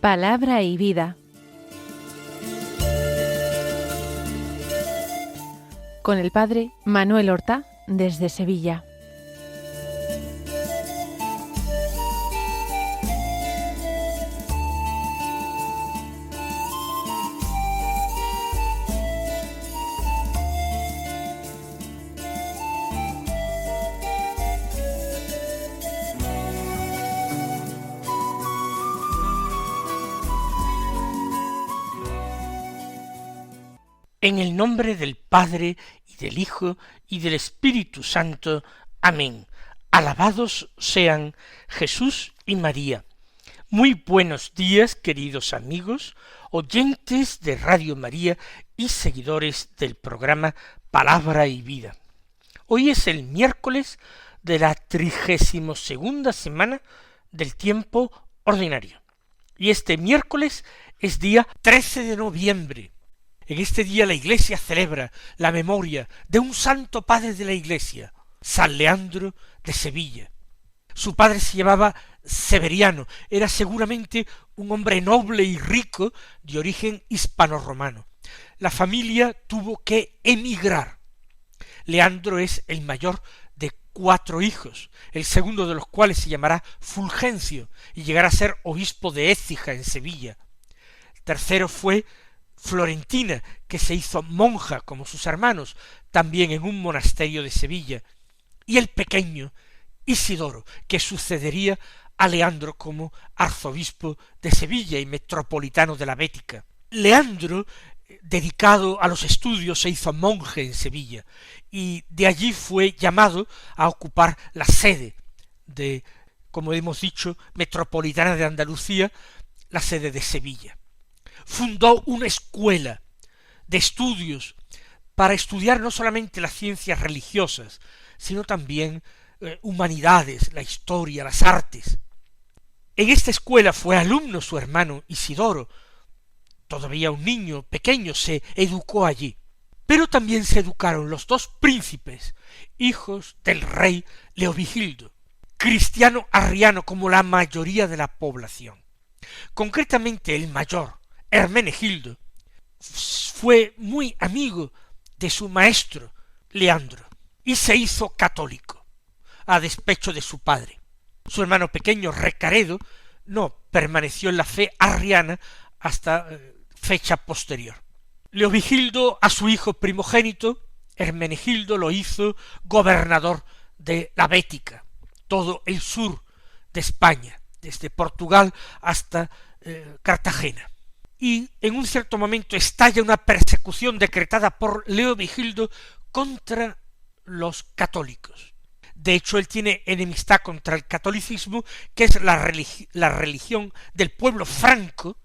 Palabra y vida. Con el padre Manuel Horta, desde Sevilla. En el nombre del Padre, y del Hijo, y del Espíritu Santo. Amén. Alabados sean Jesús y María. Muy buenos días, queridos amigos, oyentes de Radio María y seguidores del programa Palabra y Vida. Hoy es el miércoles de la 32ª semana del tiempo ordinario. Y este miércoles es día 13 de noviembre. En este día la Iglesia celebra la memoria de un santo padre de la Iglesia, San Leandro de Sevilla. Su padre se llamaba Severiano, era seguramente un hombre noble y rico de origen hispano-romano. La familia tuvo que emigrar. Leandro es el mayor de 4 hijos, el segundo de los cuales se llamará Fulgencio y llegará a ser obispo de Écija en Sevilla. El tercero fue Florentina, que se hizo monja como sus hermanos, también en un monasterio de Sevilla, y el pequeño Isidoro, que sucedería a Leandro como arzobispo de Sevilla y metropolitano de la Bética. Leandro, dedicado a los estudios, se hizo monje en Sevilla, y de allí fue llamado a ocupar la sede de, como hemos dicho, metropolitana de Andalucía, la sede de Sevilla. Fundó una escuela de estudios para estudiar no solamente las ciencias religiosas, sino también humanidades, la historia, las artes. En esta escuela fue alumno su hermano Isidoro, todavía un niño pequeño, se educó allí. Pero también se educaron los 2 príncipes, hijos del rey Leovigildo, cristiano arriano como la mayoría de la población. Concretamente el mayor, Hermenegildo, fue muy amigo de su maestro Leandro y se hizo católico, a despecho de su padre. Su hermano pequeño Recaredo no permaneció en la fe arriana hasta fecha posterior. Leovigildo a su hijo primogénito, Hermenegildo, lo hizo gobernador de la Bética, todo el sur de España, desde Portugal hasta Cartagena. Y en un cierto momento estalla una persecución decretada por Leovigildo contra los católicos. De hecho, él tiene enemistad contra el catolicismo, que es la religión del pueblo franco,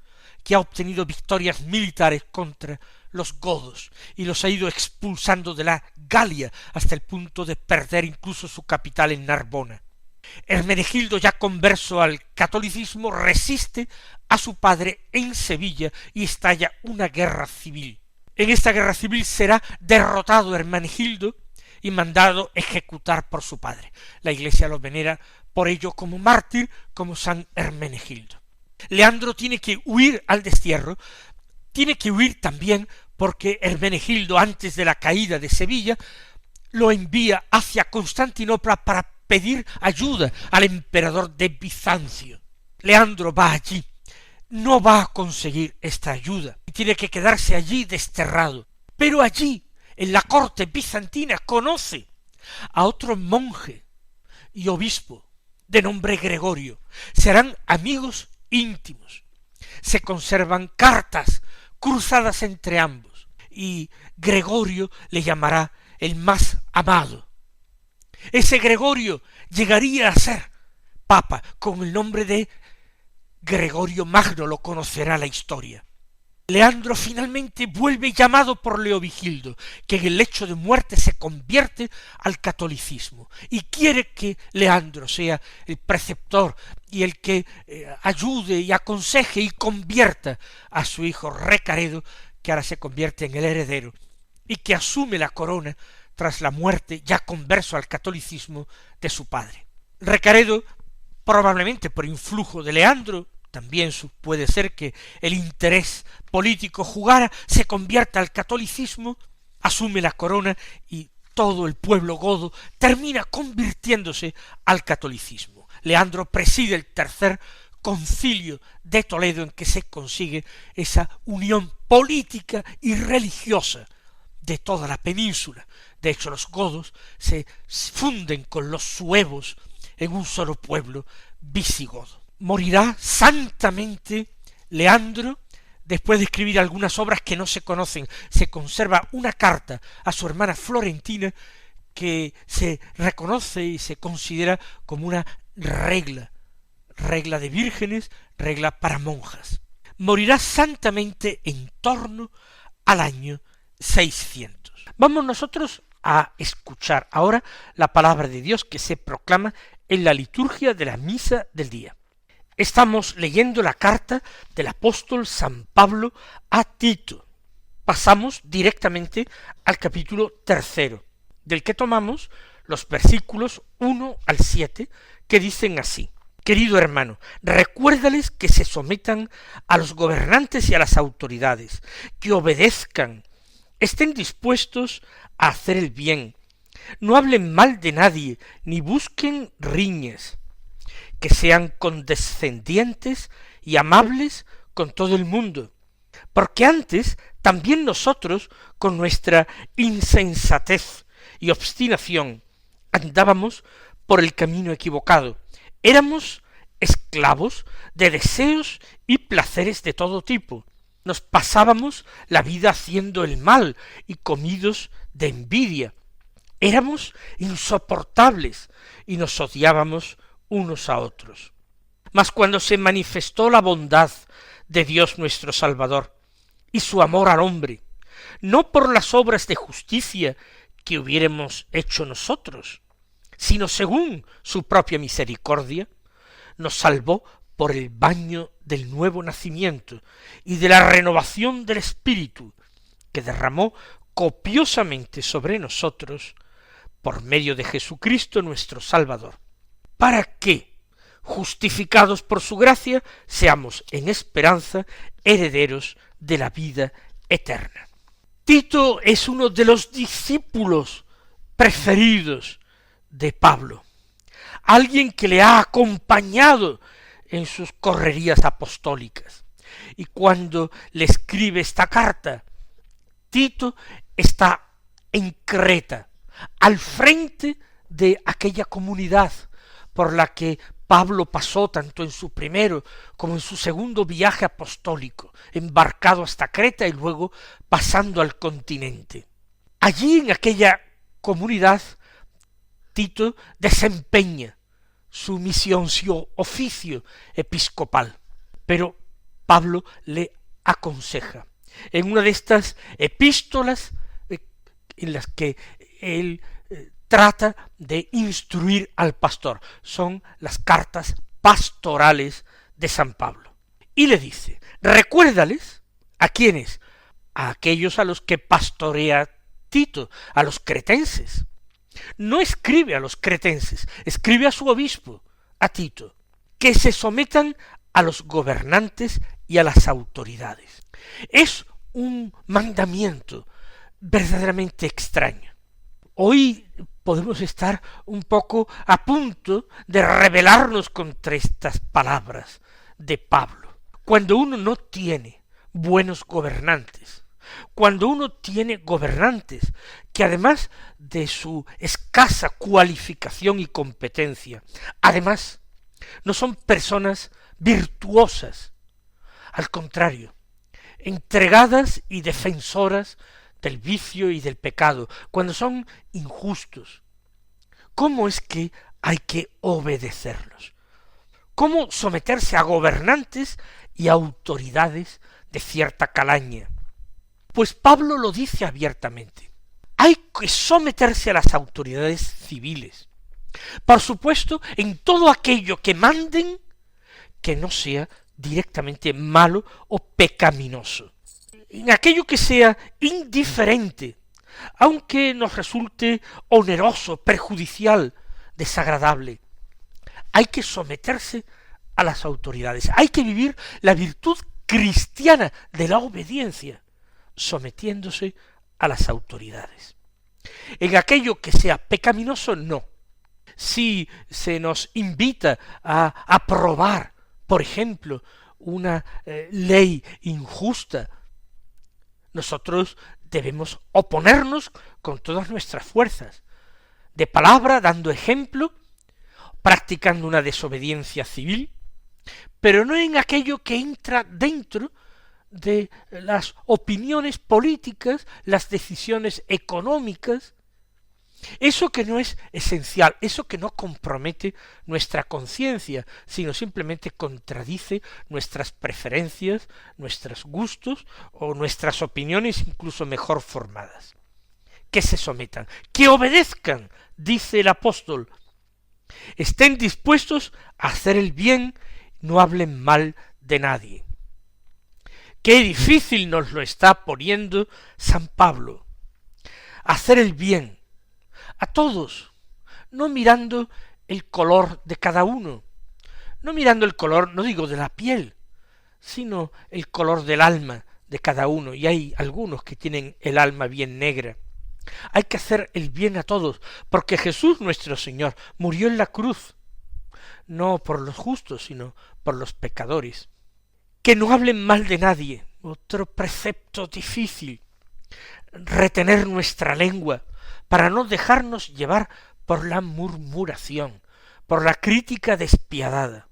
que ha obtenido victorias militares contra los godos, y los ha ido expulsando de la Galia hasta el punto de perder incluso su capital en Narbona. Hermenegildo, ya converso al catolicismo, resiste a su padre en Sevilla y estalla una guerra civil. En esta guerra civil será derrotado Hermenegildo y mandado ejecutar por su padre. La Iglesia lo venera por ello como mártir, como San Hermenegildo. Leandro tiene que huir al destierro, tiene que huir también porque Hermenegildo, antes de la caída de Sevilla, lo envía hacia Constantinopla para pedir ayuda al emperador de Bizancio. Leandro va allí, no va a conseguir esta ayuda, y tiene que quedarse allí desterrado. Pero allí, en la corte bizantina, conoce a otro monje y obispo de nombre Gregorio. Serán amigos íntimos. Se conservan cartas cruzadas entre ambos, y Gregorio le llamará el más amado. Ese Gregorio llegaría a ser papa con el nombre de Gregorio Magno, lo conocerá la historia. Leandro finalmente vuelve llamado por Leovigildo, que en el lecho de muerte se convierte al catolicismo, y quiere que Leandro sea el preceptor y el que ayude y aconseje y convierta a su hijo Recaredo, que ahora se convierte en el heredero y que asume la corona tras la muerte, ya converso al catolicismo, de su padre. Recaredo, probablemente por influjo de Leandro, también puede ser que el interés político jugara, se convierta al catolicismo, asume la corona y todo el pueblo godo termina convirtiéndose al catolicismo. Leandro preside el tercer concilio de Toledo en que se consigue esa unión política y religiosa de toda la península. De hecho, los godos se funden con los suevos en un solo pueblo visigodo. Morirá santamente Leandro después de escribir algunas obras que no se conocen. Se conserva una carta a su hermana Florentina que se reconoce y se considera como una regla de vírgenes, regla para monjas. Morirá santamente en torno al año 600. Vamos nosotros a escuchar ahora la palabra de Dios que se proclama en la liturgia de la misa del día. Estamos leyendo la carta del apóstol San Pablo a Tito. Pasamos directamente al capítulo 3, del que tomamos los versículos 1 al 7, que dicen así: Querido hermano, recuérdales que se sometan a los gobernantes y a las autoridades, que obedezcan, estén dispuestos a hacer el bien, no hablen mal de nadie, ni busquen riñas, que sean condescendientes y amables con todo el mundo, porque antes también nosotros, con nuestra insensatez y obstinación, andábamos por el camino equivocado, éramos esclavos de deseos y placeres de todo tipo, nos pasábamos la vida haciendo el mal y comidos de envidia, éramos insoportables y nos odiábamos unos a otros. Mas cuando se manifestó la bondad de Dios nuestro Salvador y su amor al hombre, no por las obras de justicia que hubiéramos hecho nosotros, sino según su propia misericordia, nos salvó por el baño del nuevo nacimiento y de la renovación del Espíritu, que derramó copiosamente sobre nosotros por medio de Jesucristo nuestro Salvador, para que, justificados por su gracia, seamos en esperanza herederos de la vida eterna. Tito es uno de los discípulos preferidos de Pablo, alguien que le ha acompañado en sus correrías apostólicas. Y cuando le escribe esta carta, Tito está en Creta, al frente de aquella comunidad por la que Pablo pasó tanto en su primero como en su segundo viaje apostólico, embarcado hasta Creta y luego pasando al continente. Allí en aquella comunidad Tito desempeña su misión, su oficio episcopal, pero Pablo le aconseja. En una de estas epístolas en las que él trata de instruir al pastor, son las cartas pastorales de San Pablo. Y le dice, recuérdales, ¿a quiénes? A aquellos a los que pastorea Tito, a los cretenses. No escribe a los cretenses, escribe a su obispo, a Tito, que se sometan a los gobernantes y a las autoridades. Es un mandamiento verdaderamente extraño. Hoy podemos estar un poco a punto de rebelarnos contra estas palabras de Pablo. Cuando uno no tiene buenos gobernantes, cuando uno tiene gobernantes que además de su escasa cualificación y competencia, además no son personas virtuosas, al contrario, entregadas y defensoras del vicio y del pecado, cuando son injustos, ¿cómo es que hay que obedecerlos? ¿Cómo someterse a gobernantes y autoridades de cierta calaña? Pues Pablo lo dice abiertamente. Hay que someterse a las autoridades civiles. Por supuesto, en todo aquello que manden, que no sea directamente malo o pecaminoso. en aquello que sea indiferente, aunque nos resulte oneroso, perjudicial, desagradable. Hay que someterse a las autoridades, hay que vivir la virtud cristiana de la obediencia, sometiéndose a las autoridades. En aquello que sea pecaminoso, no. Si se nos invita a aprobar, por ejemplo, una ley injusta, nosotros debemos oponernos con todas nuestras fuerzas, de palabra, dando ejemplo, practicando una desobediencia civil, pero no en aquello que entra dentro de las opiniones políticas, las decisiones económicas, eso que no es esencial, eso que no compromete nuestra conciencia, sino simplemente contradice nuestras preferencias, nuestros gustos o nuestras opiniones incluso mejor formadas. Que se sometan, que obedezcan, dice el apóstol, estén dispuestos a hacer el bien, no hablen mal de nadie. Qué difícil nos lo está poniendo San Pablo, hacer el bien, a todos, no mirando el color de cada uno, no mirando el color, no digo de la piel, sino el color del alma de cada uno, y hay algunos que tienen el alma bien negra. Hay que hacer el bien a todos, porque Jesús nuestro Señor murió en la cruz, no por los justos, sino por los pecadores. Que no hablen mal de nadie, otro precepto difícil, retener nuestra lengua, para no dejarnos llevar por la murmuración, por la crítica despiadada,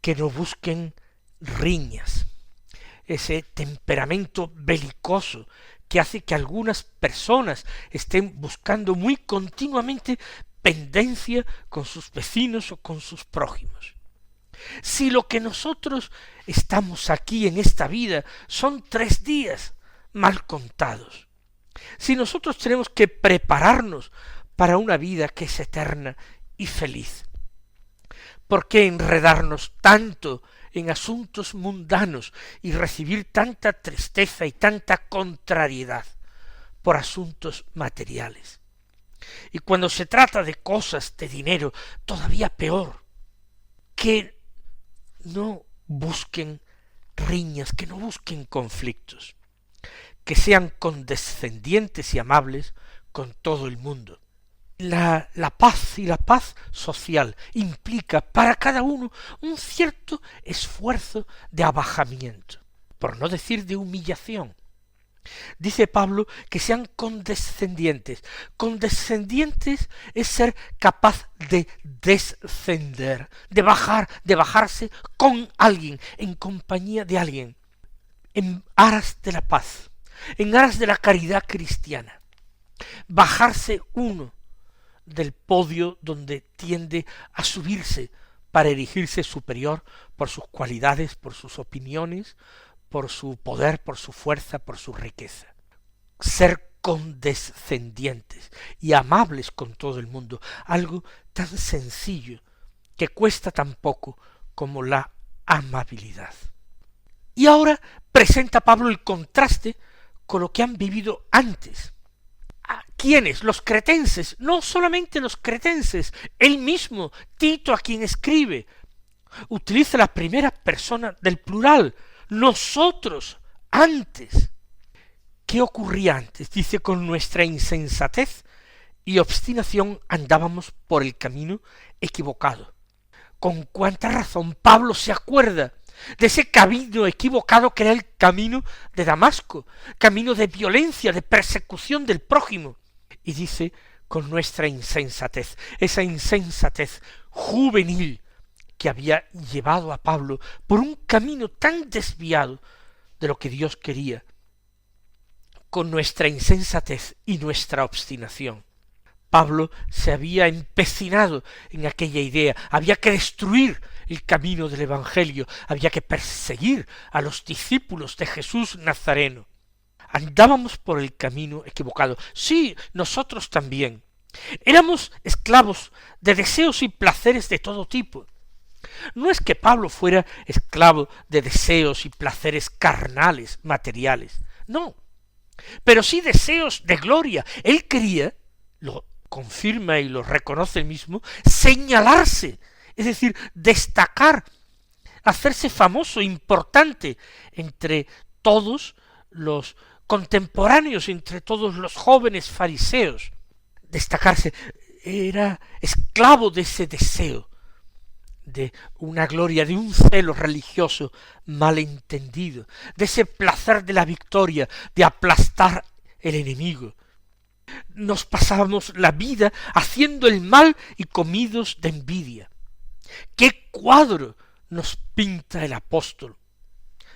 que no busquen riñas, ese temperamento belicoso que hace que algunas personas estén buscando muy continuamente pendencia con sus vecinos o con sus prójimos. Si lo que nosotros estamos aquí en esta vida son 3 días mal contados, si nosotros tenemos que prepararnos para una vida que es eterna y feliz, ¿por qué enredarnos tanto en asuntos mundanos y recibir tanta tristeza y tanta contrariedad por asuntos materiales? Y cuando se trata de cosas de dinero, todavía peor, que no busquen riñas, que no busquen conflictos, que sean condescendientes y amables con todo el mundo. La paz y la paz social implica para cada uno un cierto esfuerzo de abajamiento, por no decir de humillación. Dice Pablo que sean condescendientes. Condescendientes es ser capaz de descender, de bajarse con alguien, en compañía de alguien, en aras de la paz, en aras de la caridad cristiana. Bajarse uno del podio donde tiende a subirse para erigirse superior por sus cualidades, por sus opiniones, por su poder, por su fuerza, por su riqueza. Ser condescendientes y amables con todo el mundo, algo tan sencillo que cuesta tan poco como la amabilidad. Y ahora presenta Pablo el contraste con lo que han vivido antes. ¿A quiénes? Los cretenses, no solamente los cretenses, él mismo, Tito, a quien escribe, utiliza la primera persona del plural, nosotros, antes. ¿Qué ocurría antes? Dice, con nuestra insensatez y obstinación andábamos por el camino equivocado. ¿Con cuánta razón Pablo se acuerda de ese camino equivocado que era el camino de Damasco, camino de violencia, de persecución del prójimo? Y dice, con nuestra insensatez, esa insensatez juvenil que había llevado a Pablo por un camino tan desviado de lo que Dios quería, con nuestra insensatez y nuestra obstinación. Pablo se había empecinado en aquella idea, había que destruir el camino del Evangelio, había que perseguir a los discípulos de Jesús Nazareno. Andábamos por el camino equivocado. Sí, nosotros también. Éramos esclavos de deseos y placeres de todo tipo. No es que Pablo fuera esclavo de deseos y placeres carnales, materiales. No, pero sí deseos de gloria. Él quería, lo confirma y lo reconoce él mismo, señalarse, es decir, destacar, hacerse famoso, importante entre todos los contemporáneos, entre todos los jóvenes fariseos. Destacarse, era esclavo de ese deseo, de una gloria, de un celo religioso malentendido, de ese placer de la victoria, de aplastar el enemigo. Nos pasábamos la vida haciendo el mal y comidos de envidia. ¡Qué cuadro nos pinta el apóstol!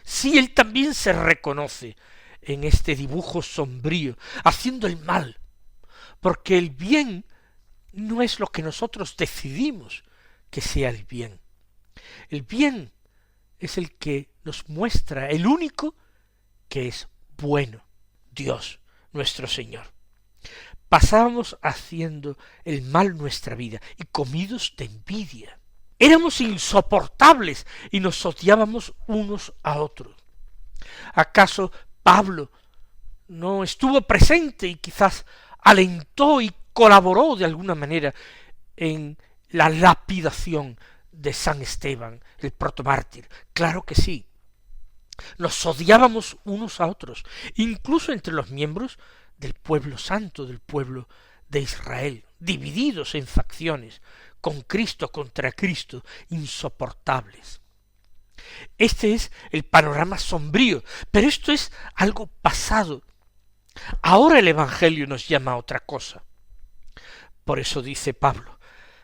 Sí, él también se reconoce en este dibujo sombrío, haciendo el mal, porque el bien no es lo que nosotros decidimos que sea el bien. El bien es el que nos muestra, el único que es bueno, Dios, nuestro Señor. Pasábamos haciendo el mal nuestra vida y comidos de envidia. Éramos insoportables y nos odiábamos unos a otros. ¿Acaso Pablo no estuvo presente y quizás alentó y colaboró de alguna manera en la lapidación de San Esteban, el protomártir? Claro que sí. Nos odiábamos unos a otros, incluso entre los miembros del pueblo santo, del pueblo de Israel, divididos en facciones, con Cristo contra Cristo, insoportables. Este es el panorama sombrío, pero esto es algo pasado. Ahora el Evangelio nos llama a otra cosa. Por eso dice Pablo,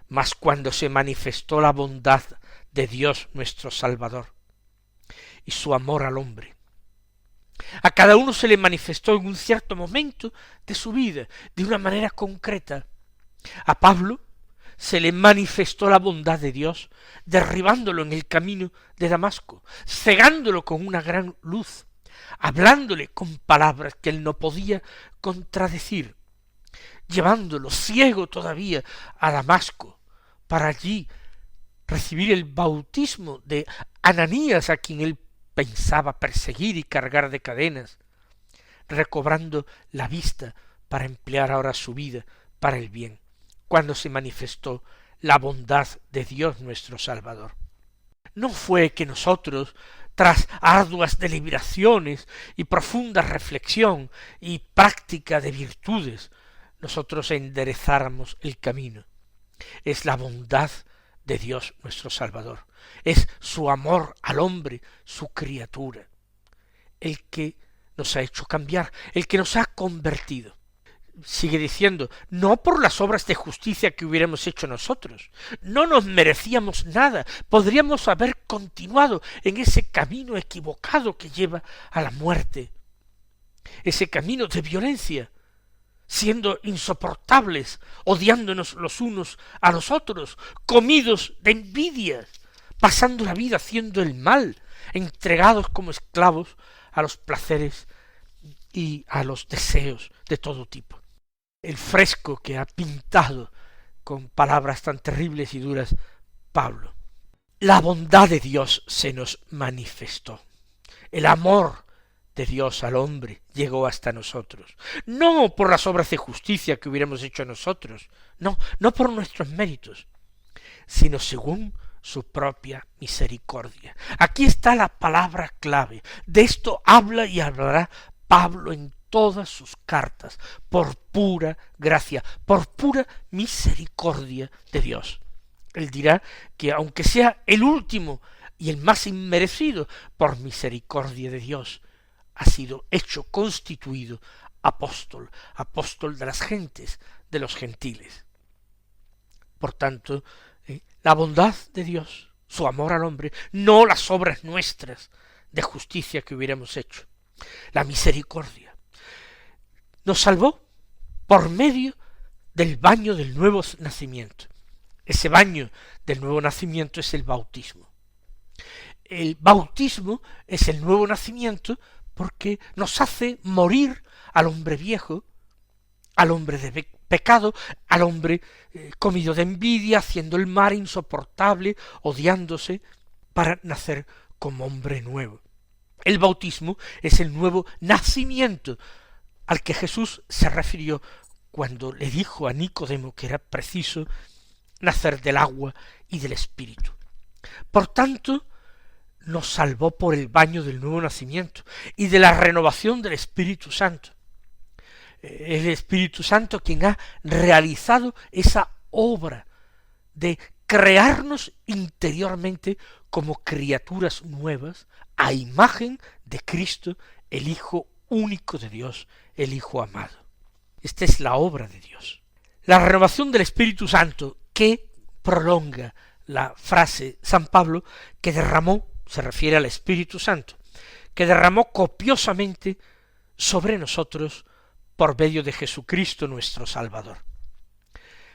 mas cuando se manifestó la bondad de Dios nuestro Salvador y su amor al hombre, a cada uno se le manifestó en un cierto momento de su vida, de una manera concreta. A Pablo se le manifestó la bondad de Dios, derribándolo en el camino de Damasco, cegándolo con una gran luz, hablándole con palabras que él no podía contradecir, llevándolo ciego todavía a Damasco, para allí recibir el bautismo de Ananías, a quien él pensaba perseguir y cargar de cadenas, recobrando la vista para emplear ahora su vida para el bien, cuando se manifestó la bondad de Dios nuestro Salvador. No fue que nosotros, tras arduas deliberaciones y profunda reflexión y práctica de virtudes, nosotros enderezáramos el camino. Es la bondad de Dios nuestro Salvador, es su amor al hombre, su criatura, el que nos ha hecho cambiar, el que nos ha convertido. Sigue diciendo, no por las obras de justicia que hubiéramos hecho nosotros, no nos merecíamos nada, podríamos haber continuado en ese camino equivocado que lleva a la muerte, ese camino de violencia, siendo insoportables, odiándonos los unos a los otros, comidos de envidias, pasando la vida haciendo el mal, entregados como esclavos a los placeres y a los deseos de todo tipo. El fresco que ha pintado con palabras tan terribles y duras Pablo. La bondad de Dios se nos manifestó. El amor de Dios al hombre llegó hasta nosotros. No por las obras de justicia que hubiéramos hecho nosotros, no por nuestros méritos, sino según su propia misericordia. Aquí está la palabra clave. De esto habla y hablará Pablo en todas sus cartas, por pura gracia, por pura misericordia de Dios. Él dirá que aunque sea el último y el más inmerecido, por misericordia de Dios, ha sido hecho, constituido apóstol de las gentes, de los gentiles. Por tanto, la bondad de Dios, su amor al hombre, no las obras nuestras de justicia que hubiéramos hecho, la misericordia, nos salvó por medio del baño del nuevo nacimiento. Ese baño del nuevo nacimiento es el bautismo. El bautismo es el nuevo nacimiento porque nos hace morir al hombre viejo, al hombre de pecado, al hombre comido de envidia, haciendo el mal insoportable, odiándose, para nacer como hombre nuevo. El bautismo es el nuevo nacimiento al que Jesús se refirió cuando le dijo a Nicodemo que era preciso nacer del agua y del Espíritu. Por tanto, nos salvó por el baño del nuevo nacimiento y de la renovación del Espíritu Santo. El Espíritu Santo quien ha realizado esa obra de crearnos interiormente como criaturas nuevas a imagen de Cristo, el Hijo único de Dios, el Hijo amado. Esta es la obra de Dios. La renovación del Espíritu Santo que prolonga la frase San Pablo que derramó, se refiere al Espíritu Santo, que derramó copiosamente sobre nosotros por medio de Jesucristo nuestro Salvador.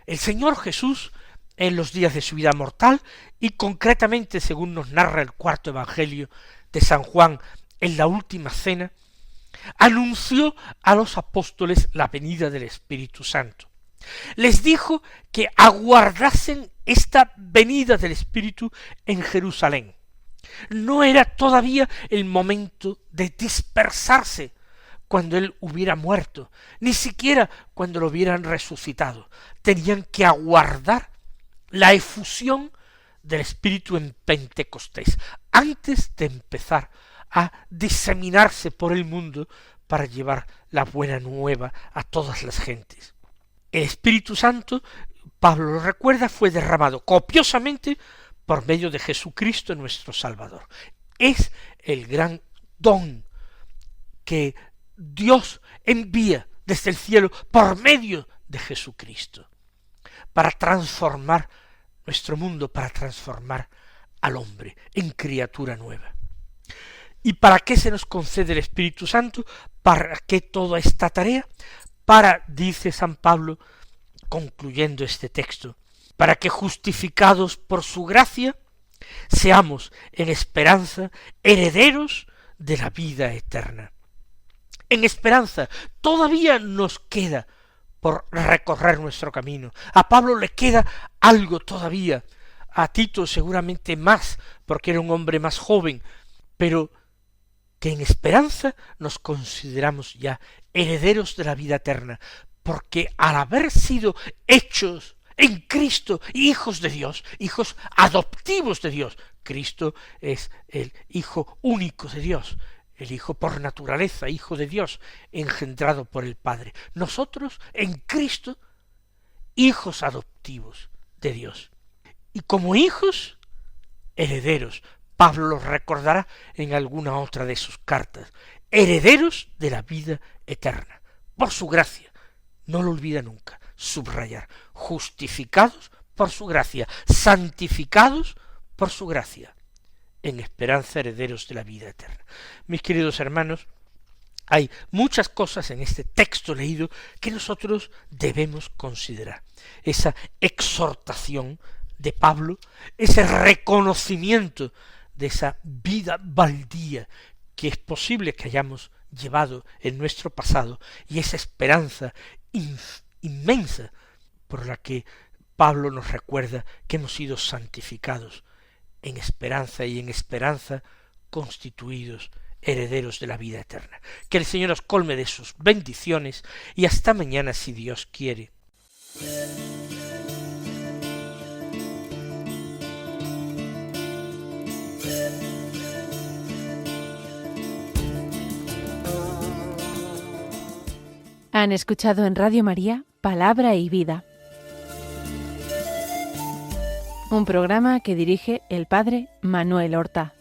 El Señor Jesús, en los días de su vida mortal, y concretamente según nos narra el cuarto Evangelio de San Juan en la última cena, anunció a los apóstoles la venida del Espíritu Santo. Les dijo que aguardasen esta venida del Espíritu en Jerusalén. No era todavía el momento de dispersarse cuando él hubiera muerto, ni siquiera cuando lo hubieran resucitado. Tenían que aguardar la efusión del Espíritu en Pentecostés, antes de empezar a diseminarse por el mundo para llevar la buena nueva a todas las gentes. El Espíritu Santo, Pablo lo recuerda, fue derramado copiosamente por medio de Jesucristo nuestro Salvador. Es el gran don que Dios envía desde el cielo por medio de Jesucristo para transformar nuestro mundo, para transformar al hombre en criatura nueva. ¿Y para qué se nos concede el Espíritu Santo? ¿Para qué toda esta tarea? Para, dice San Pablo, concluyendo este texto, para que justificados por su gracia, seamos en esperanza herederos de la vida eterna. En esperanza todavía nos queda por recorrer nuestro camino. A Pablo le queda algo todavía, a Tito seguramente más, porque era un hombre más joven, pero que en esperanza nos consideramos ya herederos de la vida eterna, porque al haber sido hechos en Cristo hijos de Dios, hijos adoptivos de Dios, Cristo es el Hijo único de Dios, el Hijo por naturaleza, Hijo de Dios, engendrado por el Padre. Nosotros en Cristo, hijos adoptivos de Dios. Y como hijos, herederos. Pablo los recordará en alguna otra de sus cartas. Herederos de la vida eterna. Por su gracia. No lo olvida nunca. Subrayar. Justificados por su gracia. Santificados por su gracia. En esperanza herederos de la vida eterna. Mis queridos hermanos, hay muchas cosas en este texto leído que nosotros debemos considerar. Esa exhortación de Pablo, ese reconocimiento de esa vida baldía que es posible que hayamos llevado en nuestro pasado y esa esperanza inmensa por la que Pablo nos recuerda que hemos sido santificados en esperanza y en esperanza constituidos herederos de la vida eterna. Que el Señor os colme de sus bendiciones y hasta mañana si Dios quiere. Han escuchado en Radio María Palabra y Vida, un programa que dirige el Padre Manuel Horta.